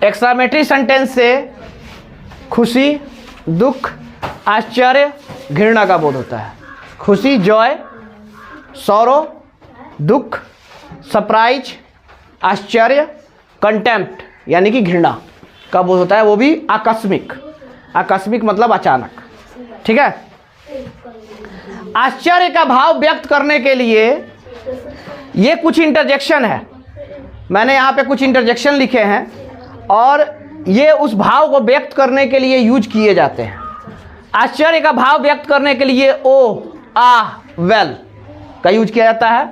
Exclamatory sentence से खुशी, दुख, आश्चर्य, घृणा का बोध होता है। खुशी जॉय, सौरो दुख, सरप्राइज आश्चर्य, कंटेम्प्ट यानी कि घृणा का बोध होता है, वो भी आकस्मिक। आकस्मिक मतलब अचानक, ठीक है। आश्चर्य का भाव व्यक्त करने के लिए ये कुछ इंटरजेक्शन है, मैंने यहाँ पे कुछ इंटरजेक्शन लिखे हैं और ये उस भाव को व्यक्त करने के लिए यूज किए जाते हैं। आश्चर्य का भाव व्यक्त करने के लिए ओ, आ, वेल का यूज किया जाता है।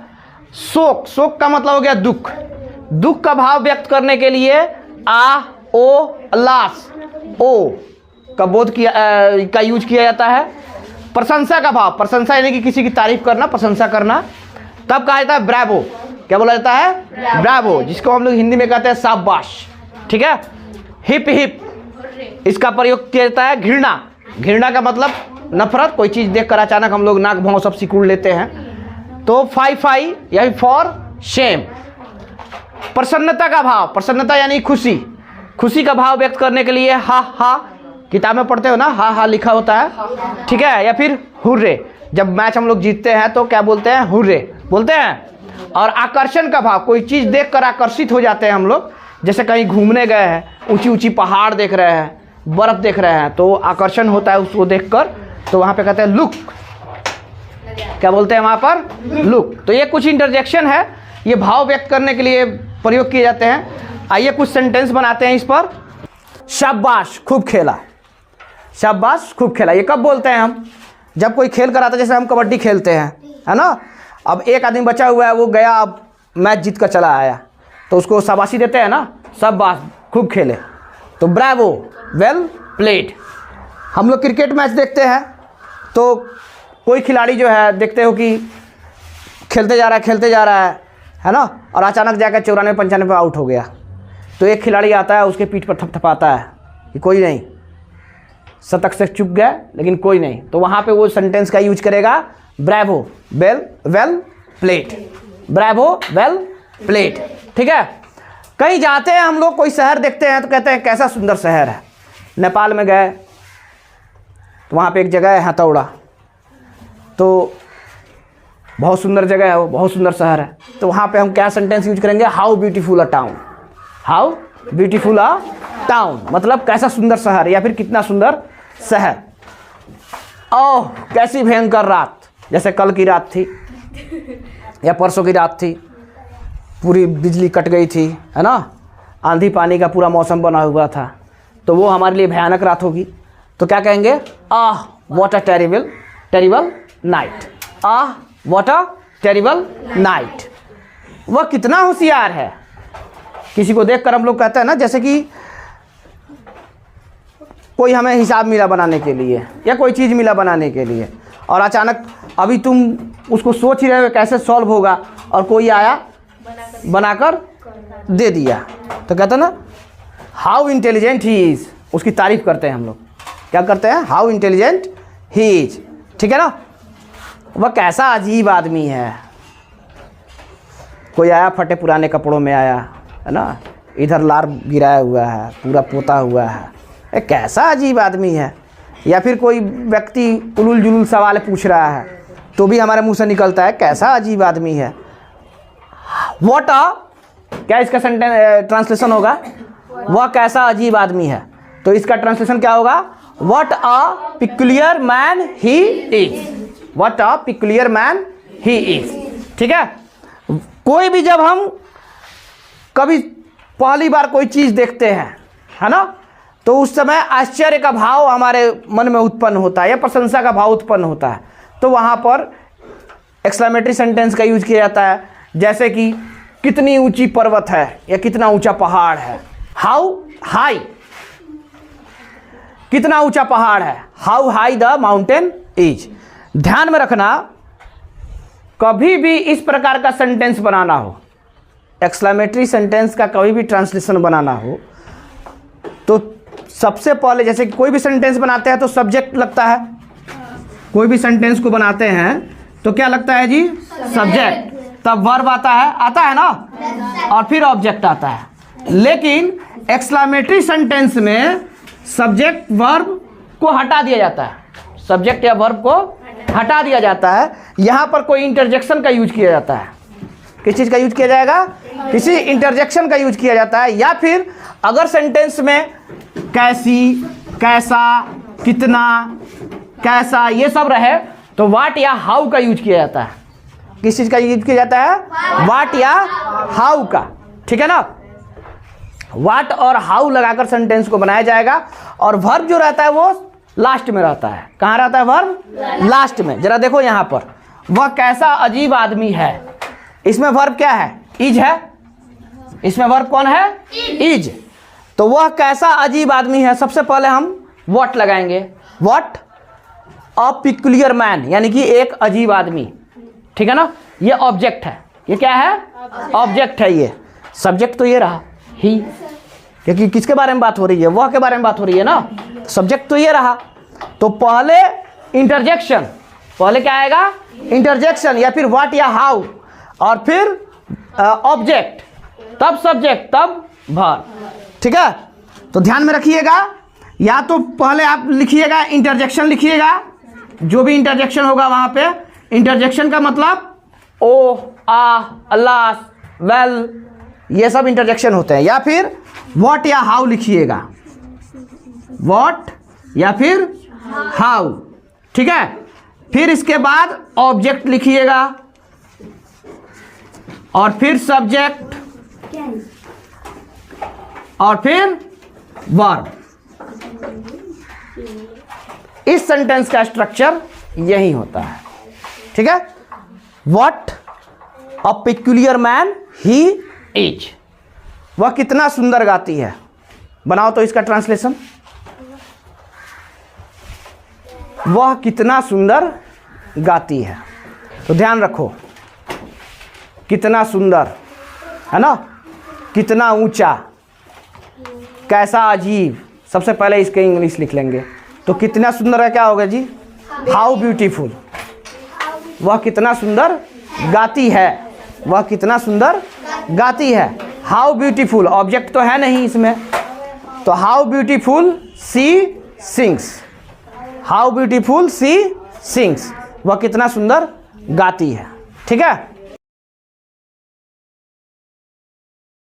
शोक, शोक का मतलब हो गया दुख, दुख का भाव व्यक्त करने के लिए आ, ओ, लास, ओ का बोध किया का यूज किया जाता है। प्रशंसा का भाव, प्रशंसा यानी कि किसी की तारीफ करना, प्रशंसा करना, तब कहा जाता है ब्रावो। क्या बोला जाता है? ब्रावो, जिसको हम लोग हिंदी में कहते हैं शाबाश, ठीक है। हिप हिप, इसका प्रयोग किया जाता है घृणा। घृणा का मतलब नफरत, कोई चीज़ देखकर अचानक हम लोग नाक भौं सब सिकुड़ लेते हैं। तो फाई फाई या फॉर शेम। प्रसन्नता का भाव, प्रसन्नता यानी खुशी, खुशी का भाव व्यक्त करने के लिए हा हा, किताब में पढ़ते हो ना, हा हा लिखा होता है, ठीक है। या फिर हुर्रे, जब मैच हम लोग जीतते हैं तो क्या बोलते हैं? हुर्रे बोलते हैं। और आकर्षण का भाव, कोई चीज़ देखकर आकर्षित हो जाते हैं हम लोग, जैसे कहीं घूमने गए हैं, ऊंची ऊंची पहाड़ देख रहे हैं, बर्फ देख रहे हैं, तो आकर्षण होता है उसको देखकर, तो वहाँ पे कहते हैं लुक। क्या बोलते हैं वहाँ पर? लुक। तो ये कुछ इंटरजेक्शन है, ये भाव व्यक्त करने के लिए प्रयोग किए जाते हैं। आइए कुछ सेंटेंस बनाते हैं इस पर। शाबाश खूब खेला, शाबाश खूब खेला, ये कब बोलते हैं हम? जब कोई खेल कर आता है, जैसे हम कबड्डी खेलते हैं, है ना। अब एक आदमी बचा हुआ है, वो गया, अब मैच जीत कर चला आया, तो उसको शाबाशी देते हैं ना, शाबाश खूब खेले, तो ब्रावो, वेल प्लेड। हम लोग क्रिकेट मैच देखते हैं तो कोई खिलाड़ी जो है, देखते हो कि खेलते जा रहा है ना, और अचानक जाकर 94-95 आउट हो गया, तो एक खिलाड़ी आता है, उसके पीठ पर थपथपाता है कि कोई नहीं, शतक से चूक गया लेकिन कोई नहीं, तो वहाँ पे वो सेंटेंस का यूज करेगा Bravo, well played, Bravo, well played, ठीक है। कहीं जाते हैं हम लोग, कोई शहर देखते हैं तो कहते हैं कैसा सुंदर शहर है। नेपाल में गए तो वहाँ पे एक जगह है हथौड़ा, तो बहुत सुंदर जगह है वो, बहुत सुंदर शहर है, तो वहाँ पे हम क्या सेंटेंस यूज करेंगे? How beautiful a town, how beautiful a town मतलब कैसा सुंदर शहर, या फिर कितना सुंदर शहर। ओह कैसी भयंकर रात, जैसे कल की रात थी या परसों की रात थी, पूरी बिजली कट गई थी, है ना, आंधी पानी का पूरा मौसम बना हुआ था, तो वो हमारे लिए भयानक रात होगी, तो क्या कहेंगे? Ah what a terrible night, ah what a terrible night. वह कितना होशियार है। किसी को देखकर हम लोग कहते हैं ना, जैसे कि कोई हमें हिसाब मिला बनाने के लिए या कोई चीज़ मिला बनाने के लिए, और अचानक अभी तुम उसको सोच ही रहे हो कैसे सॉल्व होगा, और कोई आया बनाकर दे दिया, तो कहते हैं ना हाउ इंटेलिजेंट ही इज़, उसकी तारीफ करते हैं हम लोग। क्या करते हैं? हाउ इंटेलिजेंट ही इज, ठीक है ना। वह कैसा अजीब आदमी है। कोई आया फटे पुराने कपड़ों में आया, है ना, इधर लार गिराया हुआ है, पूरा पोता हुआ है, कैसा अजीब आदमी है। या फिर कोई व्यक्ति उलूल जुलूल सवाल पूछ रहा है, तो भी हमारे मुंह से निकलता है कैसा अजीब आदमी है। व्हाट अ, क्या इसका सेंटेंस ट्रांसलेशन होगा? वह कैसा अजीब आदमी है, तो इसका ट्रांसलेशन क्या होगा? What a peculiar man he is, what a peculiar man he is, ठीक है। कोई भी जब हम कभी पहली बार कोई चीज़ देखते हैं, है ना, तो उस समय आश्चर्य का भाव हमारे मन में उत्पन्न होता है या प्रशंसा का भाव उत्पन्न होता है, तो वहाँ पर एक्सक्लेमेटरी सेंटेंस का यूज किया जाता है, जैसे कि कितनी ऊंची पर्वत है या कितना ऊंचा पहाड़ है। हाउ हाई, कितना ऊंचा पहाड़ है, how high the mountain is. ध्यान में रखना, कभी भी इस प्रकार का सेंटेंस बनाना हो, एक्सक्लेमेटरी सेंटेंस का कभी भी ट्रांसलेशन बनाना हो, तो सबसे पहले जैसे कोई भी सेंटेंस बनाते हैं तो सब्जेक्ट लगता है, कोई भी सेंटेंस को बनाते हैं तो क्या लगता है जी? सब्जेक्ट, तब वर्ब आता है ना, और फिर ऑब्जेक्ट आता है। लेकिन एक्सक्लेमेटरी सेंटेंस में सब्जेक्ट वर्ब को हटा दिया जाता है, सब्जेक्ट या वर्ब को हटा दिया जाता है। यहाँ पर कोई इंटरजेक्शन का यूज किया जाता है। किस चीज़ का यूज किया जाएगा? किसी इंटरजेक्शन का यूज किया जाता है। या फिर अगर सेंटेंस में कैसी, कैसा, कितना, कैसा ये सब रहे तो वाट या हाउ का यूज किया जाता है। किस चीज़ का यूज किया जाता है? वाट या हाउ का, ठीक है ना। वाट और हाउ लगाकर सेंटेंस को बनाया जाएगा। और वर्ब जो रहता है वो लास्ट में रहता है। कहाँ रहता है वर्ब? लास्ट में। जरा देखो यहाँ पर, वह कैसा अजीब आदमी है। इसमें वर्ब क्या है? इज है। इसमें वर्ब कौन है? इज। तो वह कैसा अजीब आदमी है, सबसे पहले हम व्हाट लगाएंगे। व्हाट? अ पिक्युलियर मैन, यानी कि एक अजीब आदमी, ठीक है ना। ये ऑब्जेक्ट है। ये क्या है? ऑब्जेक्ट है। ये सब्जेक्ट तो ये रहा ही, क्योंकि किसके बारे में बात हो रही है? वह के बारे में बात हो रही है ना। सब्जेक्ट तो ये रहा। तो पहले इंटरजेक्शन, पहले क्या आएगा? इंटरजेक्शन, या फिर व्हाट या हाउ, और फिर ऑब्जेक्ट, तब सब्जेक्ट, तब वर्ब, ठीक है। तो ध्यान में रखिएगा, या तो पहले आप लिखिएगा इंटरजेक्शन लिखिएगा, जो भी इंटरजेक्शन होगा वहां पे। इंटरजेक्शन का मतलब ओ, आ, अल्लाह, वेल, ये सब इंटरजेक्शन होते हैं। या फिर व्हाट या हाउ लिखिएगा, व्हाट या फिर हाउ, ठीक है। फिर इसके बाद ऑब्जेक्ट लिखिएगा, और फिर सब्जेक्ट, और फिर वर्ब। इस सेंटेंस का स्ट्रक्चर यही होता है, ठीक है। What a peculiar man he is. वह कितना सुंदर गाती है। बनाओ तो इसका ट्रांसलेशन। वह कितना सुंदर गाती है। तो ध्यान रखो, कितना सुंदर है ना, कितना ऊंचा, कैसा अजीब। सबसे पहले इसके इंग्लिश लिख लेंगे। तो कितना सुंदर है, क्या होगा जी? How beautiful. वह कितना सुंदर गाती है। वह कितना सुंदर गाती है। हाउ ब्यूटीफुल, ऑब्जेक्ट तो है नहीं इसमें, तो how beautiful she sings. How beautiful she sings, वह कितना सुंदर गाती है, ठीक है।